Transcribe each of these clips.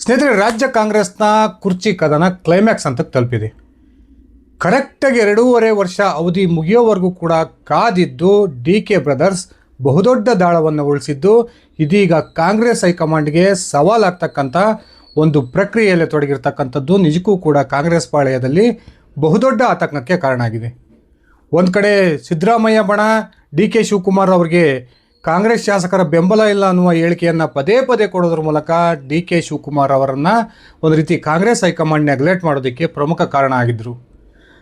ಸ್ನೇಹಿತರೆ, ರಾಜ್ಯ ಕಾಂಗ್ರೆಸ್ನ ಕುರ್ಚಿ ಕದನ ಕ್ಲೈಮ್ಯಾಕ್ಸ್ ಹಂತಕ್ಕೆ ತಲುಪಿದೆ. ಕರೆಕ್ಟಾಗಿ 2.5 ವರ್ಷ ಅವಧಿ ಮುಗಿಯೋವರೆಗೂ ಕೂಡ ಕಾದಿದ್ದು ಡಿ ಕೆ ಬ್ರದರ್ಸ್ ಬಹುದೊಡ್ಡ ದಾಳವನ್ನು ಉಳಿಸಿದ್ದು ಇದೀಗ ಕಾಂಗ್ರೆಸ್ ಹೈಕಮಾಂಡ್ಗೆ ಸವಾಲಾಗ್ತಕ್ಕಂಥ ಒಂದು ಪ್ರಕ್ರಿಯೆಯಲ್ಲಿ ತೊಡಗಿರ್ತಕ್ಕಂಥದ್ದು ನಿಜಕ್ಕೂ ಕೂಡ ಕಾಂಗ್ರೆಸ್ ಪಾಳೆಯದಲ್ಲಿ ಬಹುದೊಡ್ಡ ಆತಂಕಕ್ಕೆ ಕಾರಣ ಆಗಿದೆ. ಒಂದು ಕಡೆ ಸಿದ್ದರಾಮಯ್ಯ ಬಣ ಡಿ ಕೆ ಶಿವಕುಮಾರ್ ಅವರಿಗೆ ಕಾಂಗ್ರೆಸ್ ಶಾಸಕರ ಬೆಂಬಲ ಇಲ್ಲ ಅನ್ನುವ ಹೇಳಿಕೆಯನ್ನು ಪದೇ ಪದೇ ಕೊಡೋದ್ರ ಮೂಲಕ ಡಿ ಕೆ ಶಿವಕುಮಾರ್ ಅವರನ್ನು ಒಂದು ರೀತಿ ಕಾಂಗ್ರೆಸ್ ಹೈಕಮಾಂಡ್ ನೆಗ್ಲೆಕ್ಟ್ ಮಾಡೋದಕ್ಕೆ ಪ್ರಮುಖ ಕಾರಣ ಆಗಿದ್ದರು.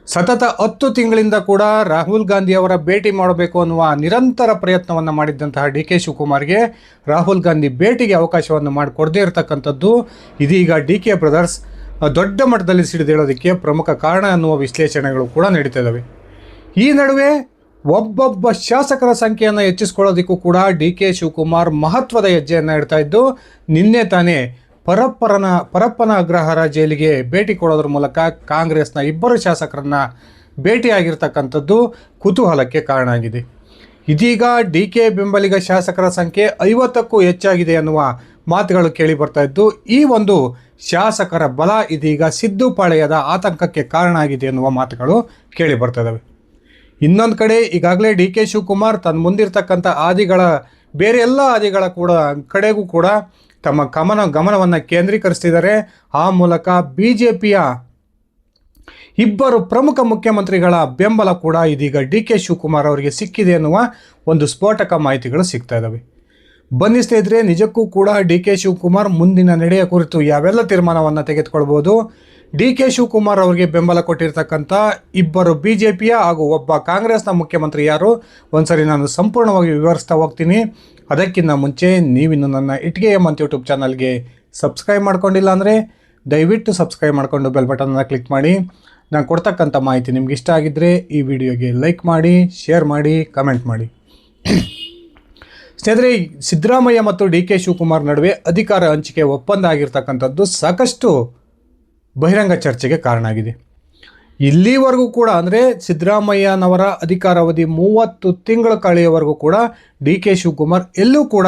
ಸತತ 10 ತಿಂಗಳಿಂದ ಕೂಡ ರಾಹುಲ್ ಗಾಂಧಿ ಅವರ ಭೇಟಿ ಮಾಡಬೇಕು ಅನ್ನುವ ನಿರಂತರ ಪ್ರಯತ್ನವನ್ನು ಮಾಡಿದ್ದಂತಹ ಡಿ ಕೆ ಶಿವಕುಮಾರ್ಗೆ ರಾಹುಲ್ ಗಾಂಧಿ ಭೇಟಿಗೆ ಅವಕಾಶವನ್ನು ಮಾಡಿಕೊಡದೇ ಇರತಕ್ಕಂಥದ್ದು ಇದೀಗ ಡಿ ಕೆ ಬ್ರದರ್ಸ್ ದೊಡ್ಡ ಮಟ್ಟದಲ್ಲಿ ಸಿಡಿದೇಳೋದಕ್ಕೆ ಪ್ರಮುಖ ಕಾರಣ ಅನ್ನುವ ವಿಶ್ಲೇಷಣೆಗಳು ಕೂಡ ನಡೀತಾ ಇದ್ದಾವೆ. ಈ ನಡುವೆ ಒಬ್ಬೊಬ್ಬ ಶಾಸಕರ ಸಂಖ್ಯೆಯನ್ನು ಹೆಚ್ಚಿಸ್ಕೊಳ್ಳೋದಕ್ಕೂ ಕೂಡ ಡಿ ಕೆ ಶಿವಕುಮಾರ್ ಮಹತ್ವದ ಹೆಜ್ಜೆಯನ್ನು ಇಡ್ತಾ ಇದ್ದು ನಿನ್ನೆ ತಾನೇ ಪರಪ್ಪನ ಅಗ್ರಹಾರ ಜೈಲಿಗೆ ಭೇಟಿ ಕೊಡೋದ್ರ ಮೂಲಕ ಕಾಂಗ್ರೆಸ್ನ 2 ಶಾಸಕರನ್ನು ಭೇಟಿಯಾಗಿರ್ತಕ್ಕಂಥದ್ದು ಕುತೂಹಲಕ್ಕೆ ಕಾರಣ ಆಗಿದೆ. ಇದೀಗ ಡಿ ಕೆ ಬೆಂಬಲಿಗ ಶಾಸಕರ ಸಂಖ್ಯೆ 50ಕ್ಕೂ ಹೆಚ್ಚಾಗಿದೆ ಅನ್ನುವ ಮಾತುಗಳು ಕೇಳಿ ಬರ್ತಾ ಇದ್ದು ಈ ಒಂದು ಶಾಸಕರ ಬಲ ಇದೀಗ ಸಿದ್ದುಪಾಳ್ಯದ ಆತಂಕಕ್ಕೆ ಕಾರಣ ಆಗಿದೆ ಎನ್ನುವ ಮಾತುಗಳು ಕೇಳಿ ಬರ್ತಾ ಇದ್ದಾವೆ. ಇನ್ನೊಂದು ಕಡೆ ಈಗಾಗಲೇ ಡಿ ಕೆ ಶಿವಕುಮಾರ್ ತನ್ನ ಮುಂದಿರ್ತಕ್ಕಂಥ ಬೇರೆ ಎಲ್ಲ ಆದಿಗಳ ಕಡೆಗೂ ಕೂಡ ತಮ್ಮ ಗಮನವನ್ನು ಕೇಂದ್ರೀಕರಿಸ್ತಿದ್ದಾರೆ. ಆ ಮೂಲಕ BJPಯ 2 ಪ್ರಮುಖ ಮುಖ್ಯಮಂತ್ರಿಗಳ ಬೆಂಬಲ ಕೂಡ ಇದೀಗ ಡಿ ಕೆ ಶಿವಕುಮಾರ್ ಅವರಿಗೆ ಸಿಕ್ಕಿದೆ ಎನ್ನುವ ಒಂದು ಸ್ಫೋಟಕ ಮಾಹಿತಿಗಳು ಸಿಗ್ತಾ ಇದ್ದಾವೆ. ಬನ್ನಿ ಸ್ನೇಹಿತರೆ, ನಿಜಕ್ಕೂ ಕೂಡ ಡಿ ಕೆ ಶಿವಕುಮಾರ್ ಮುಂದಿನ ನಡೆಯ ಕುರಿತು ಯಾವೆಲ್ಲ ತೀರ್ಮಾನವನ್ನು ತೆಗೆದುಕೊಳ್ಬೋದು, ಡಿ ಕೆ ಶಿವಕುಮಾರ್ ಅವರಿಗೆ ಬೆಂಬಲ ಕೊಟ್ಟಿರ್ತಕ್ಕಂಥ 2 BJPಯ ಹಾಗೂ ಒಬ್ಬ ಕಾಂಗ್ರೆಸ್ನ ಮುಖ್ಯಮಂತ್ರಿ ಯಾರು ಒಂದ್ಸರಿ ನಾನು ಸಂಪೂರ್ಣವಾಗಿ ವಿವರಿಸ್ತಾ ಹೋಗ್ತೀನಿ. ಅದಕ್ಕಿಂತ ಮುಂಚೆ ನೀವಿನ್ನು ನನ್ನ ಇಟ್ಗೆ ಎಂ ಅಂತ ಯೂಟ್ಯೂಬ್ ಚಾನಲ್ಗೆ ಸಬ್ಸ್ಕ್ರೈಬ್ ಮಾಡ್ಕೊಂಡಿಲ್ಲ ಅಂದರೆ ದಯವಿಟ್ಟು ಸಬ್ಸ್ಕ್ರೈಬ್ ಮಾಡಿಕೊಂಡು ಬೆಲ್ ಬಟನ್ನ ಕ್ಲಿಕ್ ಮಾಡಿ. ನಾನು ಕೊಡ್ತಕ್ಕಂಥ ಮಾಹಿತಿ ನಿಮ್ಗೆ ಇಷ್ಟ ಆಗಿದ್ದರೆ ಈ ವಿಡಿಯೋಗೆ ಲೈಕ್ ಮಾಡಿ, ಶೇರ್ ಮಾಡಿ, ಕಮೆಂಟ್ ಮಾಡಿ. ಸ್ನೇಹಿತರೆ, ಸಿದ್ದರಾಮಯ್ಯ ಮತ್ತು ಡಿ ಕೆ ಶಿವಕುಮಾರ್ ನಡುವೆ ಅಧಿಕಾರ ಹಂಚಿಕೆ ಒಪ್ಪಂದ ಆಗಿರ್ತಕ್ಕಂಥದ್ದು ಸಾಕಷ್ಟು ಬಹಿರಂಗ ಚರ್ಚೆಗೆ ಕಾರಣ ಆಗಿದೆ. ಇಲ್ಲಿವರೆಗೂ ಕೂಡ ಅಂದರೆ ಸಿದ್ದರಾಮಯ್ಯನವರ ಅಧಿಕಾರಾವಧಿ 30 ತಿಂಗಳು ಕಳೆಯುವವರೆಗೂ ಕೂಡ ಡಿ ಕೆ ಶಿವಕುಮಾರ್ ಎಲ್ಲೂ ಕೂಡ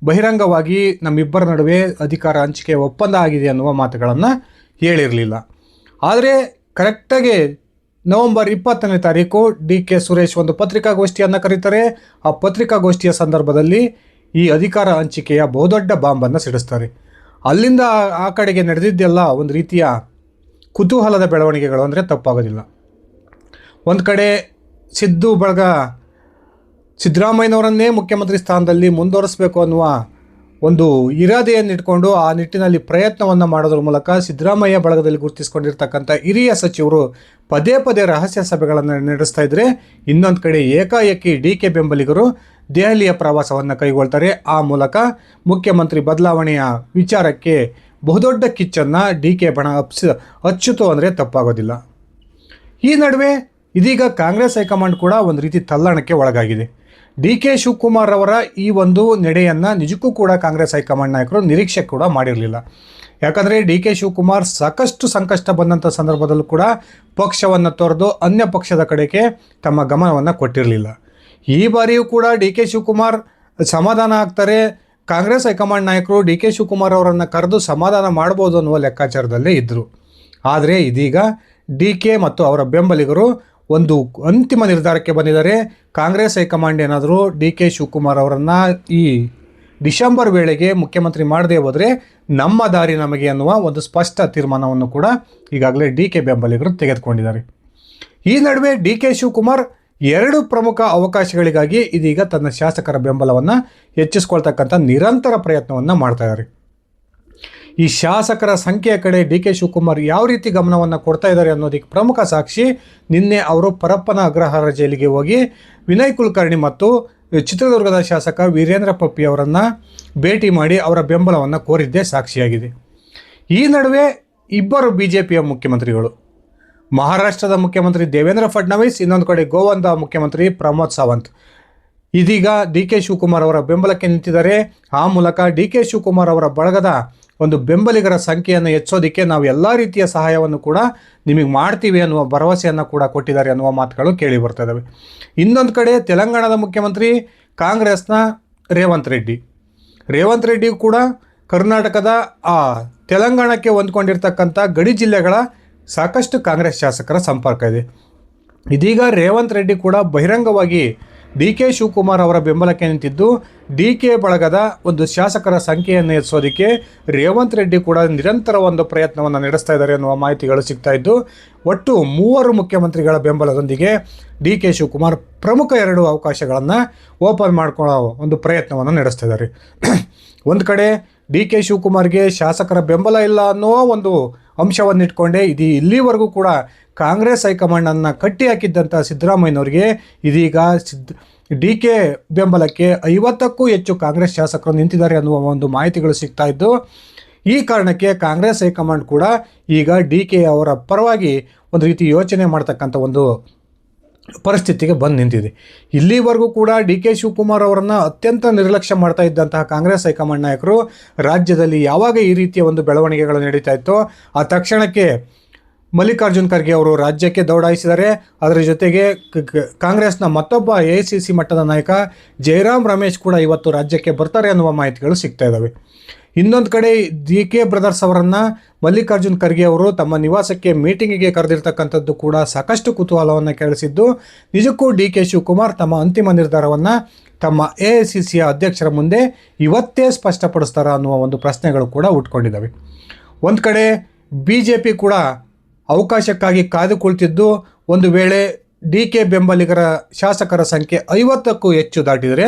ಬಹಿರಂಗವಾಗಿ ನಮ್ಮಿಬ್ಬರ ನಡುವೆ ಅಧಿಕಾರ ಹಂಚಿಕೆ ಒಪ್ಪಂದ ಆಗಿದೆ ಅನ್ನುವ ಮಾತುಗಳನ್ನು ಹೇಳಿರಲಿಲ್ಲ. ಆದರೆ ಕರೆಕ್ಟಾಗಿ ನವೆಂಬರ್ 20ನೇ ತಾರೀಕು ಡಿ ಕೆ ಸುರೇಶ್ ಒಂದು ಪತ್ರಿಕಾಗೋಷ್ಠಿಯನ್ನು ಕರೀತಾರೆ. ಆ ಪತ್ರಿಕಾಗೋಷ್ಠಿಯ ಸಂದರ್ಭದಲ್ಲಿ ಈ ಅಧಿಕಾರ ಹಂಚಿಕೆಯ ಬಹುದೊಡ್ಡ ಬಾಂಬನ್ನು ಸಿಡಿಸ್ತಾರೆ. ಅಲ್ಲಿಂದ ಆ ಕಡೆಗೆ ನಡೆದಿದ್ದೆಲ್ಲ ಒಂದು ರೀತಿಯ ಕುತೂಹಲದ ಬೆಳವಣಿಗೆಗಳು ಅಂದರೆ ತಪ್ಪಾಗೋದಿಲ್ಲ. ಒಂದು ಕಡೆ ಸಿದ್ದು ಬಳಗ ಸಿದ್ದರಾಮಯ್ಯನವರನ್ನೇ ಮುಖ್ಯಮಂತ್ರಿ ಸ್ಥಾನದಲ್ಲಿ ಮುಂದುವರಿಸಬೇಕು ಅನ್ನುವ ಒಂದು ಇರಾದೆಯನ್ನಿಟ್ಕೊಂಡು ಆ ನಿಟ್ಟಿನಲ್ಲಿ ಪ್ರಯತ್ನವನ್ನು ಮಾಡೋದ್ರ ಮೂಲಕ ಸಿದ್ದರಾಮಯ್ಯ ಬಳಗದಲ್ಲಿ ಗುರುತಿಸಿಕೊಂಡಿರ್ತಕ್ಕಂಥ ಹಿರಿಯ ಸಚಿವರು ಪದೇ ಪದೇ ರಹಸ್ಯ ಸಭೆಗಳನ್ನು ನಡೆಸ್ತಾ ಇದ್ದರೆ, ಇನ್ನೊಂದು ಕಡೆ ಏಕಾಏಕಿ ಡಿ ಕೆ ಬೆಂಬಲಿಗರು ದೆಹಲಿಯ ಪ್ರವಾಸವನ್ನು ಕೈಗೊಳ್ತಾರೆ. ಆ ಮೂಲಕ ಮುಖ್ಯಮಂತ್ರಿ ಬದಲಾವಣೆಯ ವಿಚಾರಕ್ಕೆ ಬಹುದೊಡ್ಡ ಕಿಚ್ಚನ್ನು ಡಿ ಕೆ ಬಣ ಹಚ್ಚಿತು ಅಂದರೆ ತಪ್ಪಾಗೋದಿಲ್ಲ. ಈ ನಡುವೆ ಇದೀಗ ಕಾಂಗ್ರೆಸ್ ಹೈಕಮಾಂಡ್ ಕೂಡ ಒಂದು ರೀತಿ ತಲ್ಲಣಕ್ಕೆ ಒಳಗಾಗಿದೆ. ಡಿ ಕೆ ಶಿವಕುಮಾರ್ ಅವರ ಈ ಒಂದು ನಡೆಯನ್ನು ನಿಜಕ್ಕೂ ಕೂಡ ಕಾಂಗ್ರೆಸ್ ಹೈಕಮಾಂಡ್ ನಾಯಕರು ನಿರೀಕ್ಷೆ ಕೂಡ ಮಾಡಿರಲಿಲ್ಲ. ಯಾಕಂದರೆ ಡಿ ಕೆ ಶಿವಕುಮಾರ್ ಸಾಕಷ್ಟು ಸಂಕಷ್ಟ ಬಂದಂಥ ಸಂದರ್ಭದಲ್ಲೂ ಕೂಡ ಪಕ್ಷವನ್ನು ತೊರೆದು ಅನ್ಯ ಪಕ್ಷದ ಕಡೆಗೆ ತಮ್ಮ ಗಮನವನ್ನು ಕೊಟ್ಟಿರಲಿಲ್ಲ. ಈ ಬಾರಿಯೂ ಕೂಡ ಡಿ ಕೆ ಶಿವಕುಮಾರ್ ಸಮಾಧಾನ ಆಗ್ತಾರೆ. ಕಾಂಗ್ರೆಸ್ ಹೈಕಮಾಂಡ್ ನಾಯಕರು ಡಿ ಕೆ ಶಿವಕುಮಾರ್ ಅವರನ್ನು ಕರೆದು ಸಮಾಧಾನ ಮಾಡ್ಬೋದು ಅನ್ನುವ ಲೆಕ್ಕಾಚಾರದಲ್ಲೇ ಇದ್ದರು. ಆದರೆ ಇದೀಗ ಡಿ ಕೆ ಮತ್ತು ಅವರ ಬೆಂಬಲಿಗರು ಒಂದು ಅಂತಿಮ ನಿರ್ಧಾರಕ್ಕೆ ಬಂದಿದ್ದಾರೆ. ಕಾಂಗ್ರೆಸ್ ಹೈಕಮಾಂಡ್ ಏನಾದರೂ ಡಿ ಕೆ ಶಿವಕುಮಾರ್ ಅವರನ್ನು ಈ ಡಿಸೆಂಬರ್ ವೇಳೆಗೆ ಮುಖ್ಯಮಂತ್ರಿ ಮಾಡದೇ ಹೋದರೆ ನಮ್ಮ ದಾರಿ ನಮಗೆ ಅನ್ನುವ ಒಂದು ಸ್ಪಷ್ಟ ತೀರ್ಮಾನವನ್ನು ಕೂಡ ಈಗಾಗಲೇ ಡಿ ಕೆ ಬೆಂಬಲಿಗರು ತೆಗೆದುಕೊಂಡಿದ್ದಾರೆ. ಈ ನಡುವೆ ಡಿ ಕೆ ಶಿವಕುಮಾರ್ 2 ಪ್ರಮುಖ ಅವಕಾಶಗಳಿಗಾಗಿ ಇದೀಗ ತನ್ನ ಶಾಸಕರ ಬೆಂಬಲವನ್ನು ಹೆಚ್ಚಿಸ್ಕೊಳ್ತಕ್ಕಂಥ ನಿರಂತರ ಪ್ರಯತ್ನವನ್ನು ಮಾಡ್ತಾ ಇದ್ದಾರೆ. ಈ ಶಾಸಕರ ಸಂಖ್ಯೆಯ ಕಡೆ ಡಿ ಕೆ ಶಿವಕುಮಾರ್ ಯಾವ ರೀತಿ ಗಮನವನ್ನು ಕೊಡ್ತಾ ಇದ್ದಾರೆ ಅನ್ನೋದಕ್ಕೆ ಪ್ರಮುಖ ಸಾಕ್ಷಿ ನಿನ್ನೆ ಅವರು ಪರಪ್ಪನ ಅಗ್ರಹಾರ ಜೈಲಿಗೆ ಹೋಗಿ ವಿನಯ್ ಕುಲಕರ್ಣಿ ಮತ್ತು ಚಿತ್ರದುರ್ಗದ ಶಾಸಕ ವೀರೇಂದ್ರ ಪಪ್ಪಿ ಅವರನ್ನು ಭೇಟಿ ಮಾಡಿ ಅವರ ಬೆಂಬಲವನ್ನು ಕೋರಿದ್ದೇ ಸಾಕ್ಷಿಯಾಗಿದೆ. ಈ ನಡುವೆ 2 BJPಯ ಮುಖ್ಯಮಂತ್ರಿಗಳು, ಮಹಾರಾಷ್ಟ್ರದ ಮುಖ್ಯಮಂತ್ರಿ ದೇವೇಂದ್ರ ಫಡ್ನವೀಸ್, ಇನ್ನೊಂದು ಕಡೆ ಗೋವಾದ ಮುಖ್ಯಮಂತ್ರಿ ಪ್ರಮೋದ್ ಸಾವಂತ್ ಇದೀಗ ಡಿ ಕೆ ಶಿವಕುಮಾರ್ ಅವರ ಬೆಂಬಲಕ್ಕೆ ನಿಂತಿದ್ದಾರೆ. ಆ ಮೂಲಕ ಡಿ ಕೆ ಶಿವಕುಮಾರ್ ಅವರ ಬಳಗದ ಒಂದು ಬೆಂಬಲಿಗರ ಸಂಖ್ಯೆಯನ್ನು ಹೆಚ್ಚೋದಕ್ಕೆ ನಾವು ಎಲ್ಲ ರೀತಿಯ ಸಹಾಯವನ್ನು ಕೂಡ ನಿಮಗೆ ಮಾಡ್ತೀವಿ ಅನ್ನುವ ಭರವಸೆಯನ್ನು ಕೂಡ ಕೊಟ್ಟಿದ್ದಾರೆ ಅನ್ನುವ ಮಾತುಗಳು ಕೇಳಿ ಬರ್ತಾ ಇದ್ದಾವೆ. ಇನ್ನೊಂದು ಕಡೆ ತೆಲಂಗಾಣದ ಮುಖ್ಯಮಂತ್ರಿ ಕಾಂಗ್ರೆಸ್ನ ರೇವಂತ್ ರೆಡ್ಡಿ ಕೂಡ ಕರ್ನಾಟಕದ ತೆಲಂಗಾಣಕ್ಕೆ ಹೊಂದ್ಕೊಂಡಿರ್ತಕ್ಕಂಥ ಗಡಿ ಜಿಲ್ಲೆಗಳ ಸಾಕಷ್ಟು ಕಾಂಗ್ರೆಸ್ ಶಾಸಕರ ಸಂಪರ್ಕ ಇದೆ. ಇದೀಗ ರೇವಂತ್ ರೆಡ್ಡಿ ಕೂಡ ಬಹಿರಂಗವಾಗಿ ಡಿ ಕೆ ಶಿವಕುಮಾರ್ ಅವರ ಬೆಂಬಲಕ್ಕೆ ನಿಂತಿದ್ದು, ಡಿ ಕೆ ಬಳಗದ ಒಂದು ಶಾಸಕರ ಸಂಖ್ಯೆಯನ್ನು ಹೆಚ್ಚಿಸೋದಕ್ಕೆ ರೇವಂತ್ ರೆಡ್ಡಿ ಕೂಡ ನಿರಂತರ ಒಂದು ಪ್ರಯತ್ನವನ್ನು ನಡೆಸ್ತಾ ಇದ್ದಾರೆ ಎನ್ನುವ ಮಾಹಿತಿಗಳು ಸಿಗ್ತಾ ಇದ್ದು, ಒಟ್ಟು 3 ಮುಖ್ಯಮಂತ್ರಿಗಳ ಬೆಂಬಲದೊಂದಿಗೆ ಡಿ ಕೆ ಶಿವಕುಮಾರ್ ಪ್ರಮುಖ 2 ಅವಕಾಶಗಳನ್ನು ಓಪನ್ ಮಾಡ್ಕೊಳ್ಳೋ ಒಂದು ಪ್ರಯತ್ನವನ್ನು ನಡೆಸ್ತಾ ಇದ್ದಾರೆ. ಒಂದು ಕಡೆ ಡಿ ಕೆ ಶಿವಕುಮಾರ್ಗೆ ಶಾಸಕರ ಬೆಂಬಲ ಇಲ್ಲ ಅನ್ನೋ ಒಂದು ಅಂಶವನ್ನು ಇಟ್ಕೊಂಡೇ ಇಲ್ಲಿವರೆಗೂ ಕೂಡ ಕಾಂಗ್ರೆಸ್ ಹೈಕಮಾಂಡನ್ನು ಕಟ್ಟಿ ಹಾಕಿದ್ದಂಥ ಸಿದ್ದರಾಮಯ್ಯನವರಿಗೆ ಇದೀಗ ಡಿ ಕೆ ಬೆಂಬಲಕ್ಕೆ 50ಕ್ಕೂ ಹೆಚ್ಚು ಕಾಂಗ್ರೆಸ್ ಶಾಸಕರು ನಿಂತಿದ್ದಾರೆ ಅನ್ನುವ ಒಂದು ಮಾಹಿತಿಗಳು ಸಿಗ್ತಾ ಇದ್ದು, ಈ ಕಾರಣಕ್ಕೆ ಕಾಂಗ್ರೆಸ್ ಹೈಕಮಾಂಡ್ ಕೂಡ ಈಗ ಡಿ ಕೆ ಅವರ ಪರವಾಗಿ ಒಂದು ರೀತಿ ಯೋಚನೆ ಮಾಡ್ತಕ್ಕಂಥ ಒಂದು ಪರಿಸ್ಥಿತಿಗೆ ಬಂದು ನಿಂತಿದೆ. ಇಲ್ಲಿವರೆಗೂ ಕೂಡ ಡಿ ಕೆ ಶಿವಕುಮಾರ್ ಅವರನ್ನು ಅತ್ಯಂತ ನಿರ್ಲಕ್ಷ್ಯ ಮಾಡ್ತಾ ಇದ್ದಂತಹ ಕಾಂಗ್ರೆಸ್ ಹೈಕಮಾಂಡ್ ನಾಯಕರು ರಾಜ್ಯದಲ್ಲಿ ಯಾವಾಗ ಈ ರೀತಿಯ ಒಂದು ಬೆಳವಣಿಗೆಗಳು ನಡೀತಾ ಇತ್ತೋ ಆ ತಕ್ಷಣಕ್ಕೆ ಮಲ್ಲಿಕಾರ್ಜುನ್ ಖರ್ಗೆ ಅವರು ರಾಜ್ಯಕ್ಕೆ ದೌಡಾಯಿಸಿದ್ದಾರೆ. ಅದರ ಜೊತೆಗೆ ಕಾಂಗ್ರೆಸ್ನ ಮತ್ತೊಬ್ಬ AICC ಮಟ್ಟದ ನಾಯಕ ಜಯರಾಮ್ ರಮೇಶ್ ಕೂಡ ಇವತ್ತು ರಾಜ್ಯಕ್ಕೆ ಬರ್ತಾರೆ ಅನ್ನುವ ಮಾಹಿತಿಗಳು ಸಿಗ್ತಾ ಇದ್ದಾವೆ. ಇನ್ನೊಂದು ಕಡೆ ಡಿ ಕೆ ಬ್ರದರ್ಸ್ ಅವರನ್ನು ಮಲ್ಲಿಕಾರ್ಜುನ್ ಖರ್ಗೆ ಅವರು ತಮ್ಮ ನಿವಾಸಕ್ಕೆ ಮೀಟಿಂಗಿಗೆ ಕರೆದಿರ್ತಕ್ಕಂಥದ್ದು ಕೂಡ ಸಾಕಷ್ಟು ಕುತೂಹಲವನ್ನು ಕೆರಳಿಸಿದ್ದು, ನಿಜಕ್ಕೂ ಡಿ ಕೆ ಶಿವಕುಮಾರ್ ತಮ್ಮ ಅಂತಿಮ ನಿರ್ಧಾರವನ್ನು ತಮ್ಮ AICCಯ ಅಧ್ಯಕ್ಷರ ಮುಂದೆ ಇವತ್ತೇ ಸ್ಪಷ್ಟಪಡಿಸ್ತಾರ ಅನ್ನುವ ಒಂದು ಪ್ರಶ್ನೆಗಳು ಕೂಡ ಹುಟ್ಕೊಂಡಿದ್ದಾವೆ. ಒಂದು ಕಡೆ BJP ಕೂಡ ಅವಕಾಶಕ್ಕಾಗಿ ಕಾದು ಕುಳಿತಿದ್ದು, ಒಂದು ವೇಳೆ ಡಿ ಕೆ ಬೆಂಬಲಿಗರ ಶಾಸಕರ ಸಂಖ್ಯೆ 50ಕ್ಕೂ ಹೆಚ್ಚು ದಾಟಿದರೆ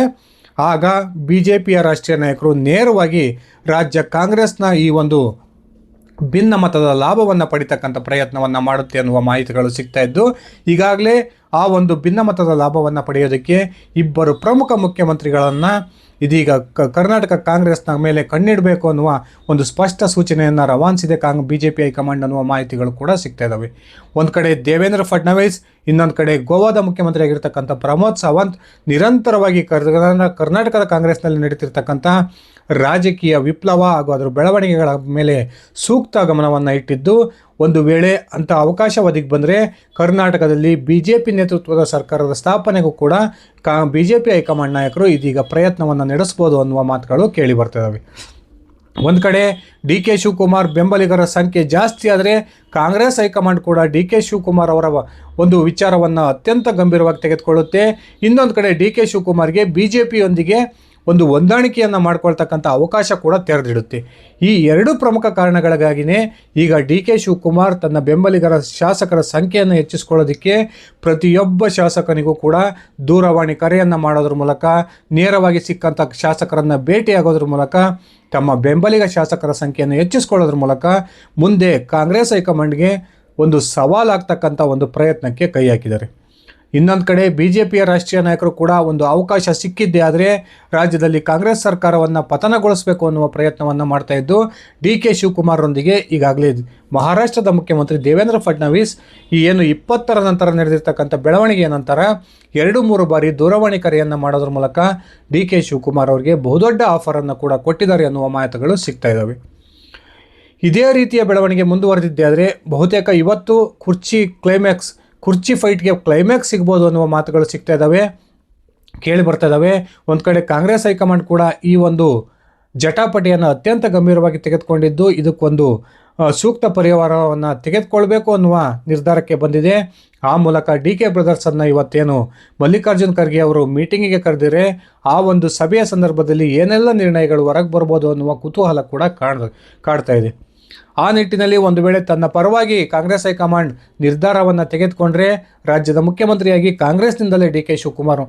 ಆಗ BJPಯ ರಾಷ್ಟ್ರೀಯ ನಾಯಕರು ನೇರವಾಗಿ ರಾಜ್ಯ ಕಾಂಗ್ರೆಸ್ನ ಈ ಒಂದು ಭಿನ್ನ ಮತದ ಲಾಭವನ್ನು ಪಡಿತಕ್ಕಂಥ ಪ್ರಯತ್ನವನ್ನು ಮಾಡುತ್ತೆ ಅನ್ನುವ ಮಾಹಿತಿಗಳು ಸಿಗ್ತಾ ಇದ್ದು, ಈಗಾಗಲೇ ಆ ಒಂದು ಭಿನ್ನ ಮತದ ಲಾಭವನ್ನು ಪಡೆಯೋದಕ್ಕೆ 2 ಪ್ರಮುಖ ಮುಖ್ಯಮಂತ್ರಿಗಳನ್ನು ಇದೀಗ ಕರ್ನಾಟಕ ಕಾಂಗ್ರೆಸ್ನ ಮೇಲೆ ಕಣ್ಣಿಡಬೇಕು ಅನ್ನುವ ಒಂದು ಸ್ಪಷ್ಟ ಸೂಚನೆಯನ್ನು ರವಾನಿಸಿದೆ BJP ಹೈಕಮಾಂಡ್ ಅನ್ನುವ ಮಾಹಿತಿಗಳು ಕೂಡ ಸಿಗ್ತಾ ಇದ್ದಾವೆ. ಒಂದು ಕಡೆ ದೇವೇಂದ್ರ ಫಡ್ನವೀಸ್, ಇನ್ನೊಂದು ಕಡೆ ಗೋವಾದ ಮುಖ್ಯಮಂತ್ರಿ ಆಗಿರ್ತಕ್ಕಂಥ ಪ್ರಮೋದ್ ಸಾವಂತ್ ನಿರಂತರವಾಗಿ ಕರ್ನಾಟಕದ ಕಾಂಗ್ರೆಸ್ನಲ್ಲಿ ನಡೀತಿರ್ತಕ್ಕಂಥ ರಾಜಕೀಯ ವಿಪ್ಲವ ಹಾಗೂ ಅದರ ಬೆಳವಣಿಗೆಗಳ ಮೇಲೆ ಸೂಕ್ತ ಗಮನವನ್ನು ಇಟ್ಟಿದ್ದು, ಒಂದು ವೇಳೆ ಅಂಥ ಅವಕಾಶ ಒದಗಿ ಬಂದರೆ ಕರ್ನಾಟಕದಲ್ಲಿ BJP ನೇತೃತ್ವದ ಸರ್ಕಾರದ ಸ್ಥಾಪನೆಗೂ ಕೂಡ BJP ಹೈಕಮಾಂಡ್ ನಾಯಕರು ಇದೀಗ ಪ್ರಯತ್ನವನ್ನು ನಡೆಸ್ಬೋದು ಅನ್ನುವ ಮಾತುಗಳು ಕೇಳಿ ಬರ್ತಿದ್ದಾವೆ. ಒಂದು ಕಡೆ ಡಿ ಕೆ ಶಿವಕುಮಾರ್ ಬೆಂಬಲಿಗರ ಸಂಖ್ಯೆ ಜಾಸ್ತಿ ಆದರೆ ಕಾಂಗ್ರೆಸ್ ಹೈಕಮಾಂಡ್ ಕೂಡ ಡಿ ಕೆ ಶಿವಕುಮಾರ್ ಅವರ ಒಂದು ವಿಚಾರವನ್ನು ಅತ್ಯಂತ ಗಂಭೀರವಾಗಿ ತೆಗೆದುಕೊಳ್ಳುತ್ತೆ. ಇನ್ನೊಂದು ಕಡೆ ಡಿ ಕೆ ಶಿವಕುಮಾರ್ಗೆ BJPಯೊಂದಿಗೆ ಒಂದು ಹೊಂದಾಣಿಕೆಯನ್ನು ಮಾಡ್ಕೊಳ್ತಕ್ಕಂಥ ಅವಕಾಶ ಕೂಡ ತೆರೆದಿಡುತ್ತೆ. ಈ 2 ಪ್ರಮುಖ ಕಾರಣಗಳಿಗಾಗಿಯೇ ಈಗ ಡಿ ಕೆ ಶಿವಕುಮಾರ್ ತನ್ನ ಬೆಂಬಲಿಗರ ಶಾಸಕರ ಸಂಖ್ಯೆಯನ್ನು ಹೆಚ್ಚಿಸ್ಕೊಳ್ಳೋದಕ್ಕೆ ಪ್ರತಿಯೊಬ್ಬ ಶಾಸಕನಿಗೂ ಕೂಡ ದೂರವಾಣಿ ಕರೆಯನ್ನು ಮಾಡೋದ್ರ ಮೂಲಕ, ನೇರವಾಗಿ ಸಿಕ್ಕಂಥ ಶಾಸಕರನ್ನು ಭೇಟಿಯಾಗೋದ್ರ ಮೂಲಕ, ತಮ್ಮ ಬೆಂಬಲಿಗ ಶಾಸಕರ ಸಂಖ್ಯೆಯನ್ನು ಹೆಚ್ಚಿಸ್ಕೊಳ್ಳೋದ್ರ ಮೂಲಕ ಮುಂದೆ ಕಾಂಗ್ರೆಸ್ ಹೈಕಮಾಂಡ್ಗೆ ಒಂದು ಸವಾಲಾಗ್ತಕ್ಕಂಥ ಒಂದು ಪ್ರಯತ್ನಕ್ಕೆ ಕೈ ಹಾಕಿದ್ದಾರೆ. ಇನ್ನೊಂದು ಕಡೆ BJPಯ ರಾಷ್ಟ್ರೀಯ ನಾಯಕರು ಕೂಡ ಒಂದು ಅವಕಾಶ ಸಿಕ್ಕಿದ್ದೇ ಆದರೆ ರಾಜ್ಯದಲ್ಲಿ ಕಾಂಗ್ರೆಸ್ ಸರ್ಕಾರವನ್ನು ಪತನಗೊಳಿಸಬೇಕು ಅನ್ನುವ ಪ್ರಯತ್ನವನ್ನು ಮಾಡ್ತಾ ಇದ್ದು, ಡಿ ಕೆ ಶಿವಕುಮಾರ್ರೊಂದಿಗೆ ಈಗಾಗಲೇ ಮಹಾರಾಷ್ಟ್ರದ ಮುಖ್ಯಮಂತ್ರಿ ದೇವೇಂದ್ರ ಫಡ್ನವೀಸ್ ಈ ಏನು 20ರ ನಂತರ ನಡೆದಿರ್ತಕ್ಕಂಥ ಬೆಳವಣಿಗೆಯ ನಂತರ 2-3 ಬಾರಿ ದೂರವಾಣಿ ಕರೆಯನ್ನು ಮಾಡೋದ್ರ ಮೂಲಕ ಡಿ ಕೆ ಶಿವಕುಮಾರ್ ಅವರಿಗೆ ಬಹುದೊಡ್ಡ ಆಫರನ್ನು ಕೂಡ ಕೊಟ್ಟಿದ್ದಾರೆ ಅನ್ನುವ ಮಾಹಿತಿಗಳು ಸಿಗ್ತಾ ಇದ್ದಾವೆ. ಇದೇ ರೀತಿಯ ಬೆಳವಣಿಗೆ ಮುಂದುವರೆದಿದ್ದೇ ಆದರೆ ಬಹುತೇಕ ಇವತ್ತು ಕುರ್ಚಿ ಫೈಟ್ಗೆ ಕ್ಲೈಮ್ಯಾಕ್ಸ್ ಸಿಗ್ಬೋದು ಅನ್ನುವ ಮಾತುಗಳು ಸಿಗ್ತಾ ಇದ್ದಾವೆ, ಕೇಳಿ ಬರ್ತಾ ಇದ್ದಾವೆ. ಒಂದು ಕಡೆ ಕಾಂಗ್ರೆಸ್ ಹೈಕಮಾಂಡ್ ಕೂಡ ಈ ಒಂದು ಜಟಾಪಟಿಯನ್ನು ಅತ್ಯಂತ ಗಂಭೀರವಾಗಿ ತೆಗೆದುಕೊಂಡಿದ್ದು, ಇದಕ್ಕೊಂದು ಸೂಕ್ತ ಪರಿಹಾರವನ್ನು ತೆಗೆದುಕೊಳ್ಬೇಕು ಅನ್ನುವ ನಿರ್ಧಾರಕ್ಕೆ ಬಂದಿದೆ. ಆ ಮೂಲಕ ಡಿ ಕೆ ಬ್ರದರ್ಸನ್ನು ಇವತ್ತೇನು ಮಲ್ಲಿಕಾರ್ಜುನ್ ಖರ್ಗೆ ಅವರು ಮೀಟಿಂಗಿಗೆ ಕರೆದಿರೆ ಆ ಒಂದು ಸಭೆಯ ಸಂದರ್ಭದಲ್ಲಿ ಏನೆಲ್ಲ ನಿರ್ಣಯಗಳು ಹೊರಗೆ ಬರ್ಬೋದು ಅನ್ನುವ ಕುತೂಹಲ ಕೂಡ ಕಾಡ್ತಾ ಇದೆ. ಆ ನಿಟ್ಟಿನಲ್ಲಿ ಒಂದು ವೇಳೆ ತನ್ನ ಪರವಾಗಿ ಕಾಂಗ್ರೆಸ್ ಹೈಕಮಾಂಡ್ ನಿರ್ಧಾರವನ್ನು ತೆಗೆದುಕೊಂಡ್ರೆ ರಾಜ್ಯದ ಮುಖ್ಯಮಂತ್ರಿಯಾಗಿ ಕಾಂಗ್ರೆಸ್ನಿಂದಲೇ ಡಿ ಕೆ ಶಿವಕುಮಾರ್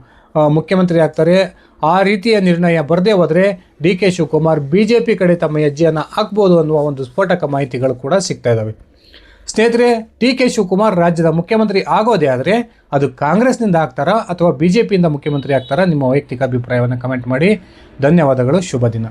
ಮುಖ್ಯಮಂತ್ರಿ ಆಗ್ತಾರೆ. ಆ ರೀತಿಯ ನಿರ್ಣಯ ಬರದೇ ಹೋದರೆ ಡಿ ಕೆ ಶಿವಕುಮಾರ್ BJP ಕಡೆ ತಮ್ಮ ಹೆಜ್ಜೆಯನ್ನು ಹಾಕ್ಬೋದು ಅನ್ನುವ ಒಂದು ಸ್ಫೋಟಕ ಮಾಹಿತಿಗಳು ಕೂಡ ಸಿಗ್ತಾ ಇದ್ದಾವೆ. ಸ್ನೇಹಿತರೆ, ಡಿ ಕೆ ಶಿವಕುಮಾರ್ ರಾಜ್ಯದ ಮುಖ್ಯಮಂತ್ರಿ ಆಗೋದೇ ಆದರೆ ಅದು ಕಾಂಗ್ರೆಸ್ನಿಂದ ಆಗ್ತಾರಾ ಅಥವಾ BJPಯಿಂದ ಮುಖ್ಯಮಂತ್ರಿ ಆಗ್ತಾರಾ? ನಿಮ್ಮ ವೈಯಕ್ತಿಕ ಅಭಿಪ್ರಾಯವನ್ನು ಕಮೆಂಟ್ ಮಾಡಿ. ಧನ್ಯವಾದಗಳು. ಶುಭ ದಿನ.